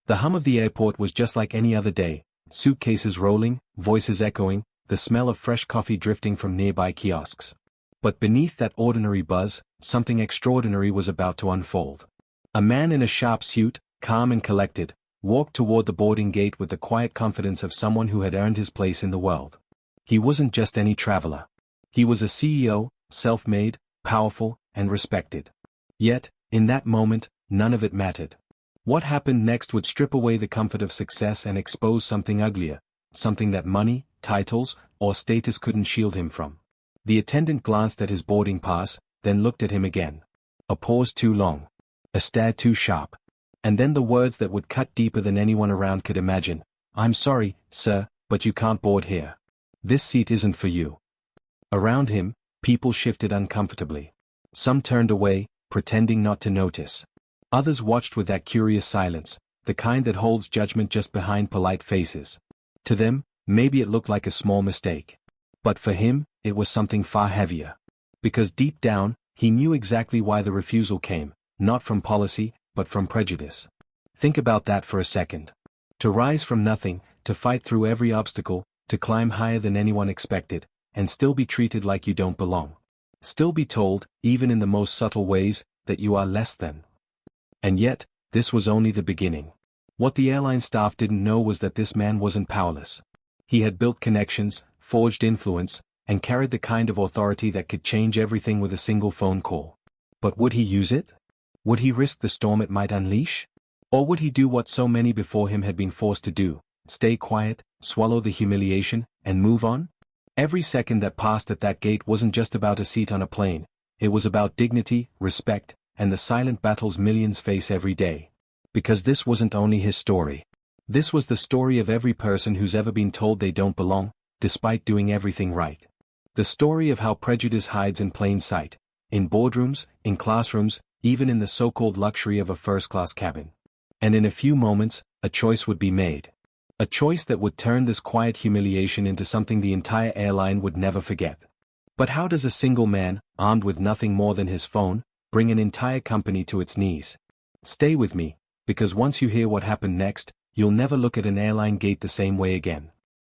The hum of the airport was just like any other day, suitcases rolling, voices echoing, the smell of fresh coffee drifting from nearby kiosks. But beneath that ordinary buzz, something extraordinary was about to unfold. A man in a sharp suit, calm and collected, walked toward the boarding gate with the quiet confidence of someone who had earned his place in the world. He wasn't just any traveler. He was a CEO, self-made, powerful, and respected. Yet, in that moment, none of it mattered. What happened next would strip away the comfort of success and expose something uglier, something that money, titles, or status couldn't shield him from. The attendant glanced at his boarding pass, then looked at him again. A pause too long. A stare too sharp. And then the words that would cut deeper than anyone around could imagine. "I'm sorry, sir, but you can't board here. This seat isn't for you." Around him, people shifted uncomfortably. Some turned away, pretending not to notice. Others watched with that curious silence, the kind that holds judgment just behind polite faces. To them, maybe it looked like a small mistake. But for him, it was something far heavier. Because deep down, he knew exactly why the refusal came, not from policy, but from prejudice. Think about that for a second. To rise from nothing, to fight through every obstacle, to climb higher than anyone expected, and still be treated like you don't belong. Still be told, even in the most subtle ways, that you are less than. And yet, this was only the beginning. What the airline staff didn't know was that this man wasn't powerless. He had built connections, forged influence, and carried the kind of authority that could change everything with a single phone call. But would he use it? Would he risk the storm it might unleash? Or would he do what so many before him had been forced to do, stay quiet, swallow the humiliation, and move on? Every second that passed at that gate wasn't just about a seat on a plane, it was about dignity, respect, and the silent battles millions face every day. Because this wasn't only his story. This was the story of every person who's ever been told they don't belong, despite doing everything right. The story of how prejudice hides in plain sight, in boardrooms, in classrooms, even in the so-called luxury of a first-class cabin. And in a few moments, a choice would be made. A choice that would turn this quiet humiliation into something the entire airline would never forget. But how does a single man, armed with nothing more than his phone, bring an entire company to its knees? Stay with me, because once you hear what happened next, you'll never look at an airline gate the same way again.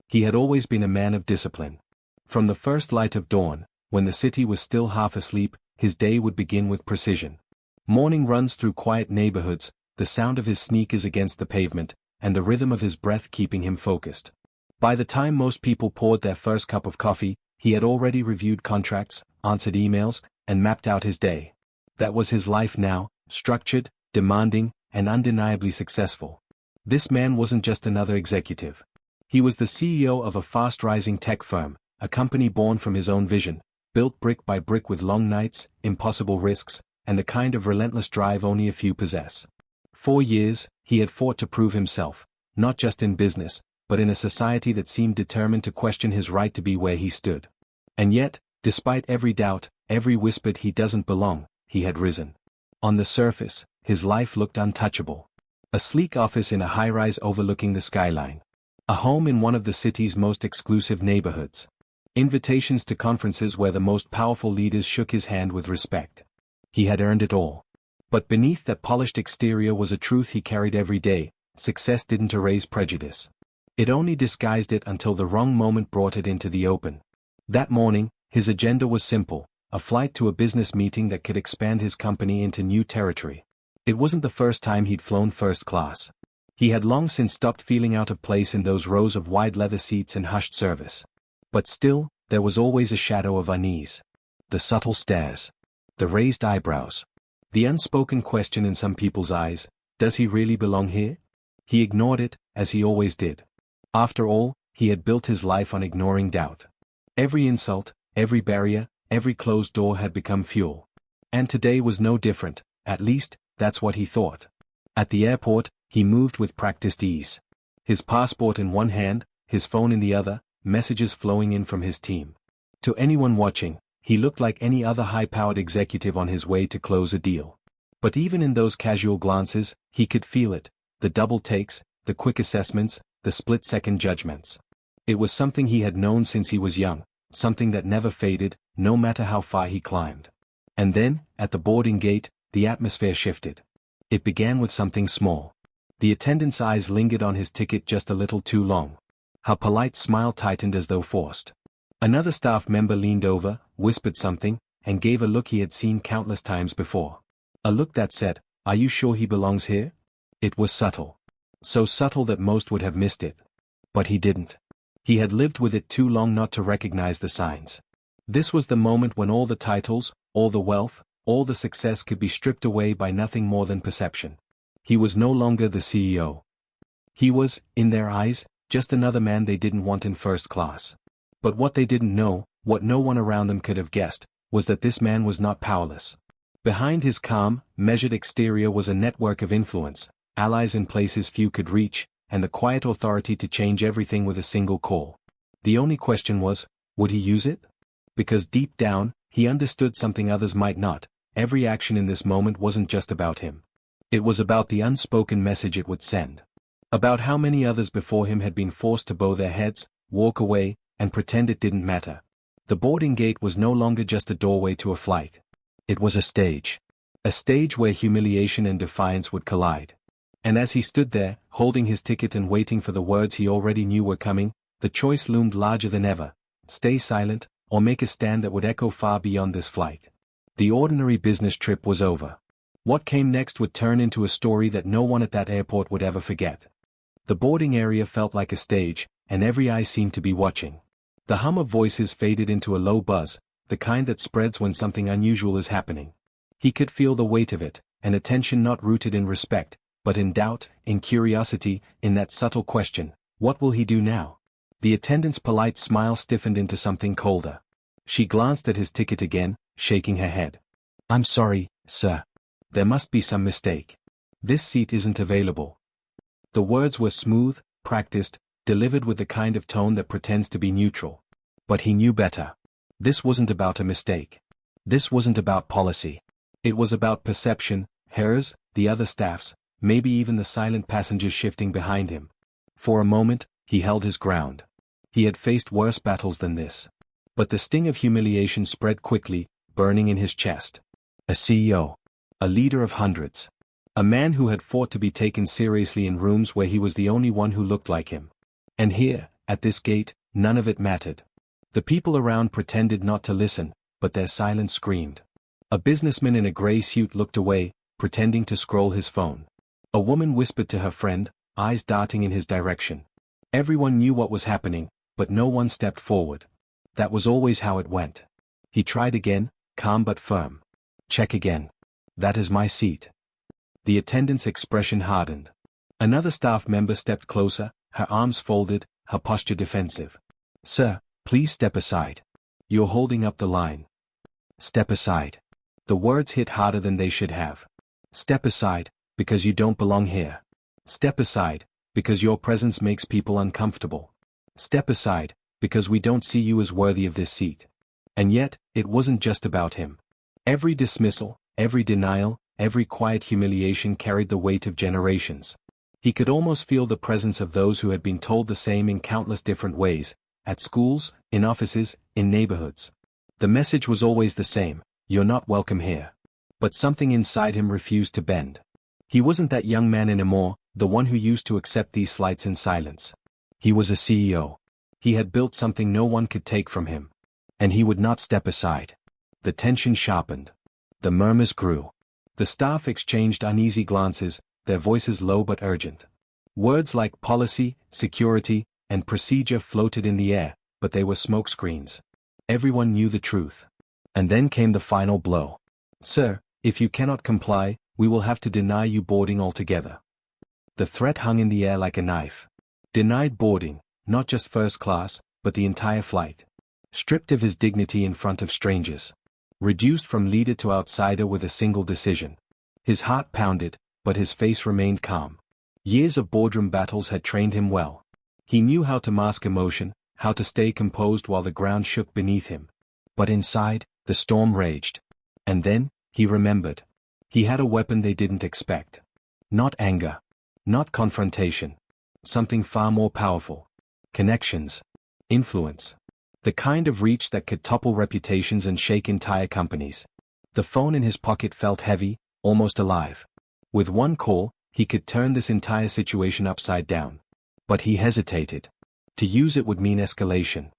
He had always been a man of discipline. From the first light of dawn, when the city was still half asleep, his day would begin with precision. Morning runs through quiet neighborhoods, the sound of his sneakers against the pavement, and the rhythm of his breath keeping him focused. By the time most people poured their first cup of coffee, he had already reviewed contracts, answered emails, and mapped out his day. That was his life now, structured, demanding, and undeniably successful. This man wasn't just another executive. He was the CEO of a fast-rising tech firm, a company born from his own vision, built brick by brick with long nights, impossible risks, and the kind of relentless drive only a few possess. 4 years, he had fought to prove himself, not just in business, but in a society that seemed determined to question his right to be where he stood. And yet, despite every doubt, every whispered "he doesn't belong," he had risen. On the surface, his life looked untouchable. A sleek office in a high-rise overlooking the skyline. A home in one of the city's most exclusive neighborhoods. Invitations to conferences where the most powerful leaders shook his hand with respect. He had earned it all. But beneath that polished exterior was a truth he carried every day: success didn't erase prejudice. It only disguised it until the wrong moment brought it into the open. That morning, his agenda was simple: a flight to a business meeting that could expand his company into new territory. It wasn't the first time he'd flown first class. He had long since stopped feeling out of place in those rows of wide leather seats and hushed service. But still, there was always a shadow of unease. The subtle stares. The raised eyebrows. The unspoken question in some people's eyes: does he really belong here? He ignored it, as he always did. After all, he had built his life on ignoring doubt. Every insult, every barrier, every closed door had become fuel. And today was no different, at least, that's what he thought. At the airport, he moved with practiced ease. His passport in one hand, his phone in the other, messages flowing in from his team. To anyone watching, he looked like any other high-powered executive on his way to close a deal. But even in those casual glances, he could feel it: the double takes, the quick assessments, the split-second judgments. It was something he had known since he was young, something that never faded, no matter how far he climbed. And then, at the boarding gate, the atmosphere shifted. It began with something small. The attendant's eyes lingered on his ticket just a little too long. Her polite smile tightened as though forced. Another staff member leaned over, whispered something, and gave a look he had seen countless times before. A look that said, "Are you sure he belongs here?" It was subtle. So subtle that most would have missed it. But he didn't. He had lived with it too long not to recognize the signs. This was the moment when all the titles, all the wealth, all the success could be stripped away by nothing more than perception. He was no longer the CEO. He was, in their eyes, just another man they didn't want in first class. But what they didn't know, what no one around them could have guessed, was that this man was not powerless. Behind his calm, measured exterior was a network of influence, allies in places few could reach, and the quiet authority to change everything with a single call. The only question was, would he use it? Because deep down, he understood something others might not. Every action in this moment wasn't just about him. It was about the unspoken message it would send. About how many others before him had been forced to bow their heads, walk away, and pretend it didn't matter. The boarding gate was no longer just a doorway to a flight. It was a stage. A stage where humiliation and defiance would collide. And as he stood there, holding his ticket and waiting for the words he already knew were coming, the choice loomed larger than ever: stay silent, or make a stand that would echo far beyond this flight. The ordinary business trip was over. What came next would turn into a story that no one at that airport would ever forget. The boarding area felt like a stage, and every eye seemed to be watching. The hum of voices faded into a low buzz, the kind that spreads when something unusual is happening. He could feel the weight of it, an attention not rooted in respect, but in doubt, in curiosity, in that subtle question, what will he do now? The attendant's polite smile stiffened into something colder. She glanced at his ticket again, shaking her head. "I'm sorry, sir. There must be some mistake. This seat isn't available." The words were smooth, practiced, delivered with the kind of tone that pretends to be neutral. But he knew better. This wasn't about a mistake. This wasn't about policy. It was about perception, hers, the other staff's, maybe even the silent passengers shifting behind him. For a moment, he held his ground. He had faced worse battles than this. But the sting of humiliation spread quickly, burning in his chest. A CEO. A leader of hundreds. A man who had fought to be taken seriously in rooms where he was the only one who looked like him. And here, at this gate, none of it mattered. The people around pretended not to listen, but their silence screamed. A businessman in a gray suit looked away, pretending to scroll his phone. A woman whispered to her friend, eyes darting in his direction. Everyone knew what was happening, but no one stepped forward. That was always how it went. He tried again, calm but firm. "Check again. That is my seat." The attendant's expression hardened. Another staff member stepped closer, her arms folded, her posture defensive. "Sir, please step aside. You're holding up the line." Step aside. The words hit harder than they should have. Step aside, because you don't belong here. Step aside, because your presence makes people uncomfortable. Step aside, because we don't see you as worthy of this seat. And yet, it wasn't just about him. Every dismissal, every denial, every quiet humiliation carried the weight of generations. He could almost feel the presence of those who had been told the same in countless different ways, at schools, in offices, in neighborhoods. The message was always the same: you're not welcome here. But something inside him refused to bend. He wasn't that young man anymore, the one who used to accept these slights in silence. He was a CEO. He had built something no one could take from him. And he would not step aside. The tension sharpened. The murmurs grew. The staff exchanged uneasy glances, their voices low but urgent. Words like policy, security, and procedure floated in the air, but they were smokescreens. Everyone knew the truth. And then came the final blow. "Sir, if you cannot comply, we will have to deny you boarding altogether." The threat hung in the air like a knife. Denied boarding, not just first class, but the entire flight. Stripped of his dignity in front of strangers. Reduced from leader to outsider with a single decision. His heart pounded, but his face remained calm. Years of boardroom battles had trained him well. He knew how to mask emotion, how to stay composed while the ground shook beneath him. But inside, the storm raged. And then, he remembered. He had a weapon they didn't expect. Not anger. Not confrontation. Something far more powerful. Connections. Influence. The kind of reach that could topple reputations and shake entire companies. The phone in his pocket felt heavy, almost alive. With one call, He could turn this entire situation upside down. But he hesitated. To use it would mean escalation.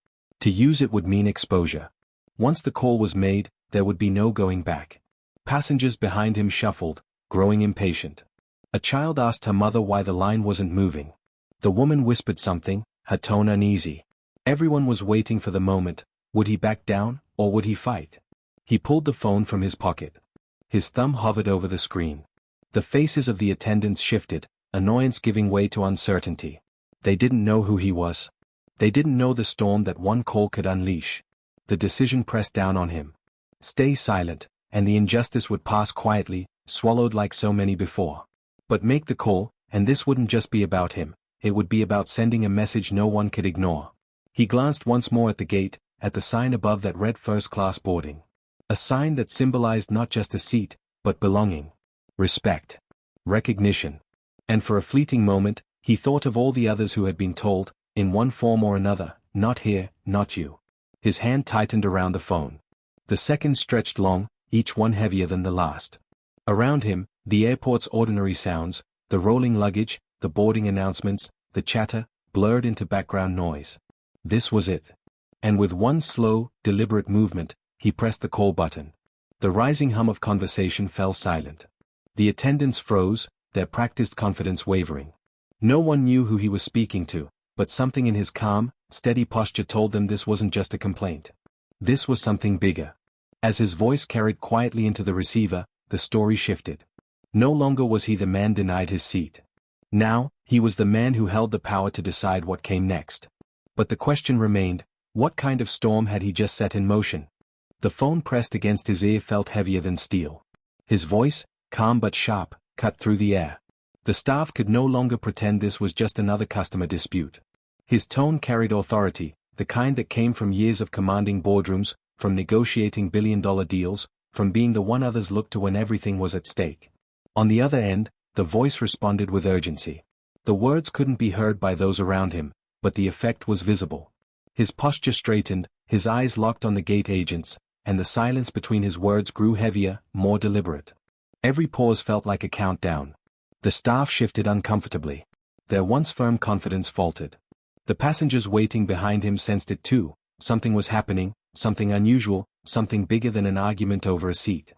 To use it would mean exposure. Once the call was made, there would be no going back. Passengers behind him shuffled, growing impatient. A child asked her mother why the line wasn't moving. The woman whispered something, her tone uneasy. Everyone was waiting for the moment. Would he back down, or would he fight? He pulled the phone from his pocket. His thumb hovered over the screen. The faces of the attendants shifted, annoyance giving way to uncertainty. They didn't know who he was. They didn't know the storm that one call could unleash. The decision pressed down on him. Stay silent, and the injustice would pass quietly, swallowed like so many before. But make the call, and this wouldn't just be about him, it would be about sending a message no one could ignore. He glanced once more at the gate, at the sign above that read first-class boarding. A sign that symbolized not just a seat, but belonging. Respect. Recognition. And for a fleeting moment, he thought of all the others who had been told, in one form or another, not here, not you. His hand tightened around the phone. The seconds stretched long, each one heavier than the last. Around him, the airport's ordinary sounds, the rolling luggage, the boarding announcements, the chatter, blurred into background noise. This was it. And with one slow, deliberate movement, he pressed the call button. The rising hum of conversation fell silent. The attendants froze, their practiced confidence wavering. No one knew who he was speaking to, but something in his calm, steady posture told them this wasn't just a complaint. This was something bigger. As his voice carried quietly into the receiver, the story shifted. No longer was he the man denied his seat. Now, he was the man who held the power to decide what came next. But the question remained, what kind of storm had he just set in motion? The phone pressed against his ear felt heavier than steel. His voice, calm but sharp, cut through the air. The staff could no longer pretend this was just another customer dispute. His tone carried authority, the kind that came from years of commanding boardrooms, from negotiating billion-dollar deals, from being the one others looked to when everything was at stake. On the other end, the voice responded with urgency. The words couldn't be heard by those around him, but the effect was visible. His posture straightened, his eyes locked on the gate agents, and the silence between his words grew heavier, more deliberate. Every pause felt like a countdown. The staff shifted uncomfortably. Their once firm confidence faltered. The passengers waiting behind him sensed it too. Something was happening, something unusual, something bigger than an argument over a seat.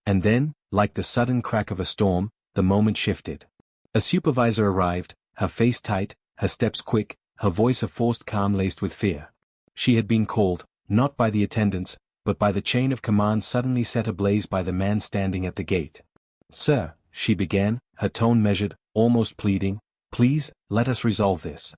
And then, like the sudden crack of a storm, the moment shifted. A supervisor arrived, her face tight, her steps quick, her voice a forced calm laced with fear. She had been called, not by the attendants, but by the chain of command suddenly set ablaze by the man standing at the gate. "Sir," she began, her tone measured, almost pleading, "please, let us resolve this."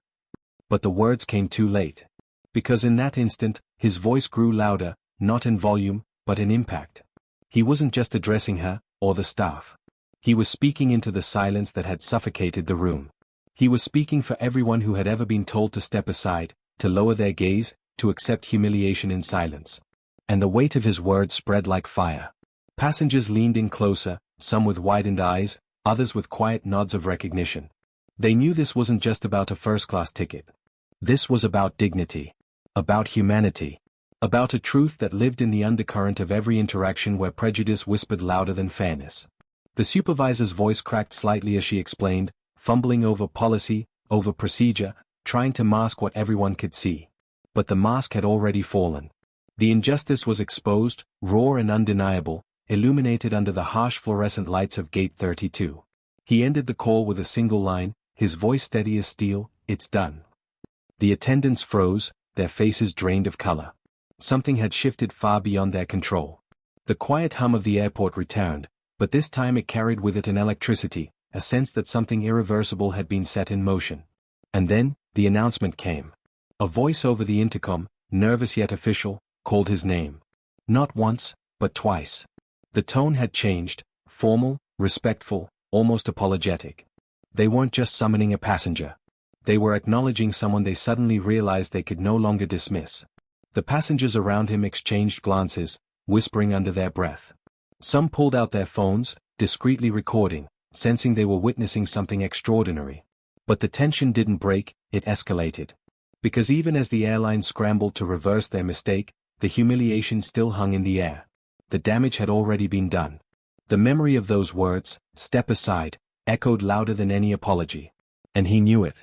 But the words came too late. Because in that instant, his voice grew louder, not in volume, but in impact. He wasn't just addressing her, or the staff. He was speaking into the silence that had suffocated the room. He was speaking for everyone who had ever been told to step aside, to lower their gaze, to accept humiliation in silence. And the weight of his words spread like fire. Passengers leaned in closer, some with widened eyes, others with quiet nods of recognition. They knew this wasn't just about a first-class ticket. This was about dignity. About humanity. About a truth that lived in the undercurrent of every interaction where prejudice whispered louder than fairness. The supervisor's voice cracked slightly as she explained, fumbling over policy, over procedure, trying to mask what everyone could see. But the mask had already fallen. The injustice was exposed, raw and undeniable, illuminated under the harsh fluorescent lights of Gate 32. He ended the call with a single line, his voice steady as steel, "It's done." The attendants froze, their faces drained of color. Something had shifted far beyond their control. The quiet hum of the airport returned, but this time it carried with it an electricity, a sense that something irreversible had been set in motion. And then, the announcement came. A voice over the intercom, nervous yet official, called his name. Not once, but twice. The tone had changed, formal, respectful, almost apologetic. They weren't just summoning a passenger. They were acknowledging someone they suddenly realized they could no longer dismiss. The passengers around him exchanged glances, whispering under their breath. Some pulled out their phones, discreetly recording, sensing they were witnessing something extraordinary. But the tension didn't break, it escalated. Because even as the airline scrambled to reverse their mistake, the humiliation still hung in the air. The damage had already been done. The memory of those words, "Step aside," echoed louder than any apology. And he knew it.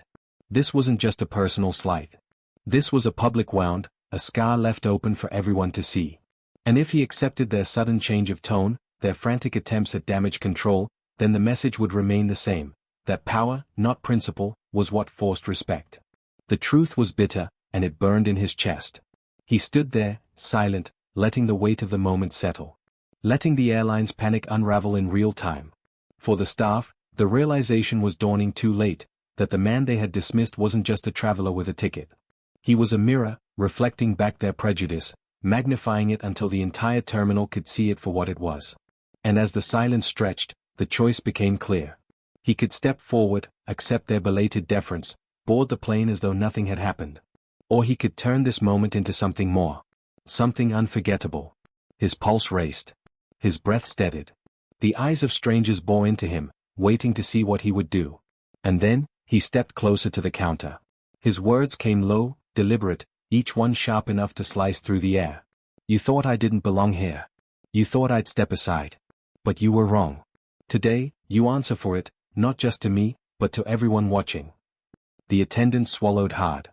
This wasn't just a personal slight. This was a public wound, a scar left open for everyone to see. And if he accepted their sudden change of tone, their frantic attempts at damage control, then the message would remain the same, that power, not principle, was what forced respect. The truth was bitter, and it burned in his chest. He stood there, silent, letting the weight of the moment settle. Letting the airline's panic unravel in real time. For the staff, the realization was dawning too late, that the man they had dismissed wasn't just a traveler with a ticket. He was a mirror, reflecting back their prejudice, magnifying it until the entire terminal could see it for what it was. And as the silence stretched, the choice became clear. He could step forward, accept their belated deference, board the plane as though nothing had happened. Or he could turn this moment into something more. Something unforgettable. His pulse raced. His breath steadied. The eyes of strangers bore into him, waiting to see what he would do. And then, he stepped closer to the counter. His words came low, deliberate, each one sharp enough to slice through the air. You thought I didn't belong here. You thought I'd step aside. But you were wrong. Today, you answer for it, not just to me, but to everyone watching. The attendant swallowed hard.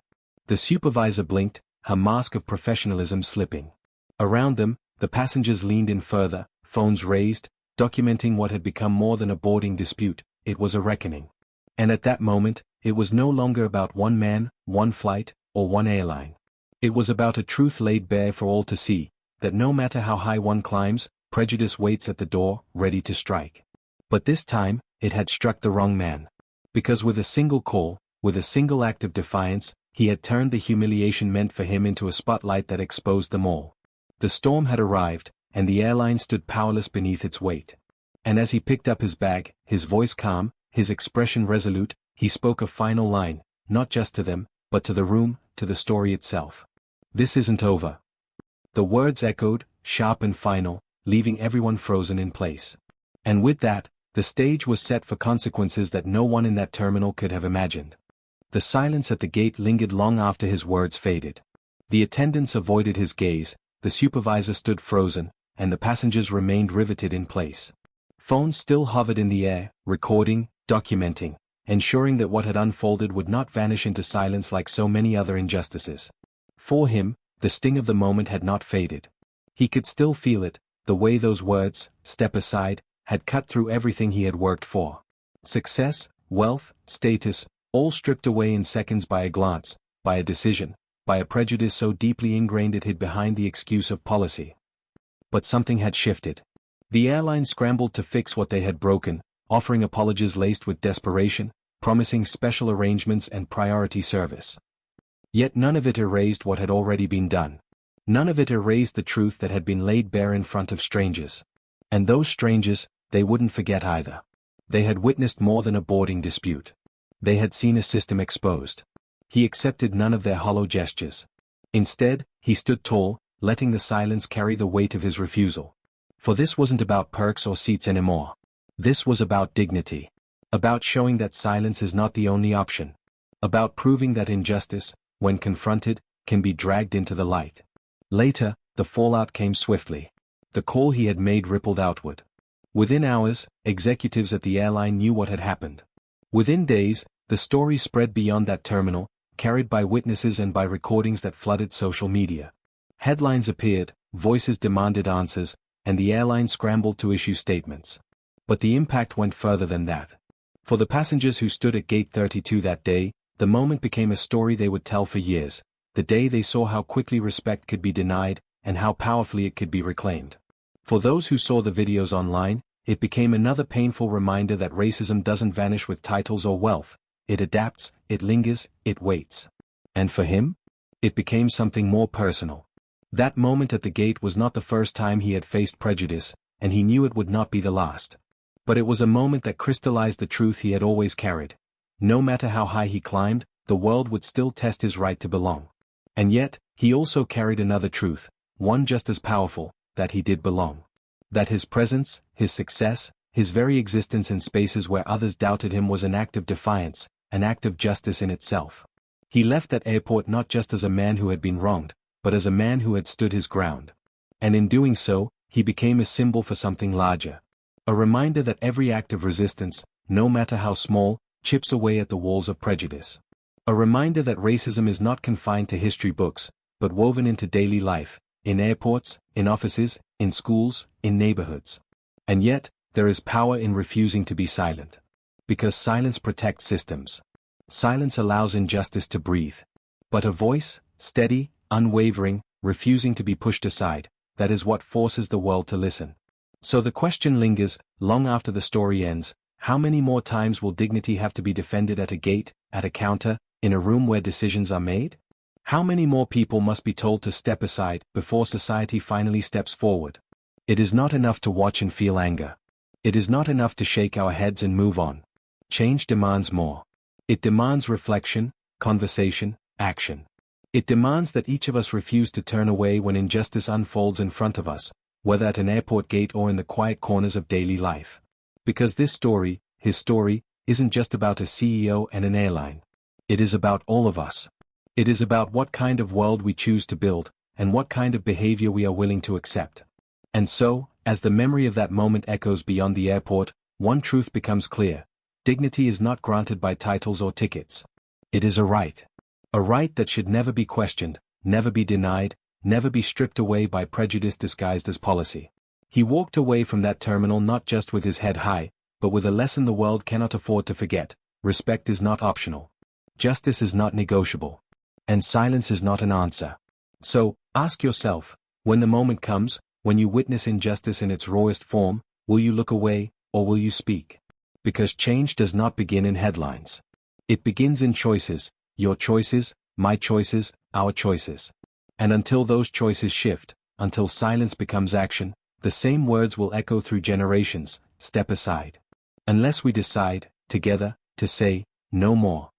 The supervisor blinked, her mask of professionalism slipping. Around them, the passengers leaned in further, phones raised, documenting what had become more than a boarding dispute. It was a reckoning. And at that moment, it was no longer about one man, one flight, or one airline. It was about a truth laid bare for all to see, that no matter how high one climbs, prejudice waits at the door, ready to strike. But this time, it had struck the wrong man. Because with a single call, with a single act of defiance, he had turned the humiliation meant for him into a spotlight that exposed them all. The storm had arrived, and the airline stood powerless beneath its weight. And as he picked up his bag, his voice calm, his expression resolute, he spoke a final line, not just to them, but to the room, to the story itself. This isn't over. The words echoed, sharp and final, leaving everyone frozen in place. And with that, the stage was set for consequences that no one in that terminal could have imagined. The silence at the gate lingered long after his words faded. The attendants avoided his gaze, the supervisor stood frozen, and the passengers remained riveted in place. Phones still hovered in the air, recording, documenting, ensuring that what had unfolded would not vanish into silence like so many other injustices. For him, the sting of the moment had not faded. He could still feel it, the way those words, "step aside," had cut through everything he had worked for. Success, wealth, status, all stripped away in seconds by a glance, by a decision, by a prejudice so deeply ingrained it hid behind the excuse of policy. But something had shifted. The airline scrambled to fix what they had broken, offering apologies laced with desperation, promising special arrangements and priority service. Yet none of it erased what had already been done. None of it erased the truth that had been laid bare in front of strangers. And those strangers, they wouldn't forget either. They had witnessed more than a boarding dispute. They had seen a system exposed. He accepted none of their hollow gestures. Instead, he stood tall, letting the silence carry the weight of his refusal. For this wasn't about perks or seats anymore. This was about dignity. About showing that silence is not the only option. About proving that injustice, when confronted, can be dragged into the light. Later, the fallout came swiftly. The call he had made rippled outward. Within hours, executives at the airline knew what had happened. Within days, the story spread beyond that terminal, carried by witnesses and by recordings that flooded social media. Headlines appeared, voices demanded answers, and the airline scrambled to issue statements. But the impact went further than that. For the passengers who stood at Gate 32 that day, the moment became a story they would tell for years, the day they saw how quickly respect could be denied, and how powerfully it could be reclaimed. For those who saw the videos online, it became another painful reminder that racism doesn't vanish with titles or wealth. It adapts, it lingers, it waits. And for him? It became something more personal. That moment at the gate was not the first time he had faced prejudice, and he knew it would not be the last. But it was a moment that crystallized the truth he had always carried. No matter how high he climbed, the world would still test his right to belong. And yet, he also carried another truth, one just as powerful, that he did belong. That his presence, his success, his very existence in spaces where others doubted him was an act of defiance, an act of justice in itself. He left that airport not just as a man who had been wronged, but as a man who had stood his ground. And in doing so, he became a symbol for something larger. A reminder that every act of resistance, no matter how small, chips away at the walls of prejudice. A reminder that racism is not confined to history books, but woven into daily life, in airports, in offices, in schools, in neighborhoods. And yet, there is power in refusing to be silent. Because silence protects systems. Silence allows injustice to breathe. But a voice, steady, unwavering, refusing to be pushed aside, that is what forces the world to listen. So the question lingers, long after the story ends, how many more times will dignity have to be defended at a gate, at a counter, in a room where decisions are made? How many more people must be told to step aside before society finally steps forward? It is not enough to watch and feel anger. It is not enough to shake our heads and move on. Change demands more. It demands reflection, conversation, action. It demands that each of us refuse to turn away when injustice unfolds in front of us, whether at an airport gate or in the quiet corners of daily life. Because this story, his story, isn't just about a CEO and an airline. It is about all of us. It is about what kind of world we choose to build, and what kind of behavior we are willing to accept. And so, as the memory of that moment echoes beyond the airport, one truth becomes clear. Dignity is not granted by titles or tickets. It is a right. A right that should never be questioned, never be denied, never be stripped away by prejudice disguised as policy. He walked away from that terminal not just with his head high, but with a lesson the world cannot afford to forget. Respect is not optional. Justice is not negotiable. And silence is not an answer. So, ask yourself, when the moment comes, when you witness injustice in its rawest form, will you look away, or will you speak? Because change does not begin in headlines. It begins in choices, your choices, my choices, our choices. And until those choices shift, until silence becomes action, the same words will echo through generations, step aside. Unless we decide, together, to say, no more.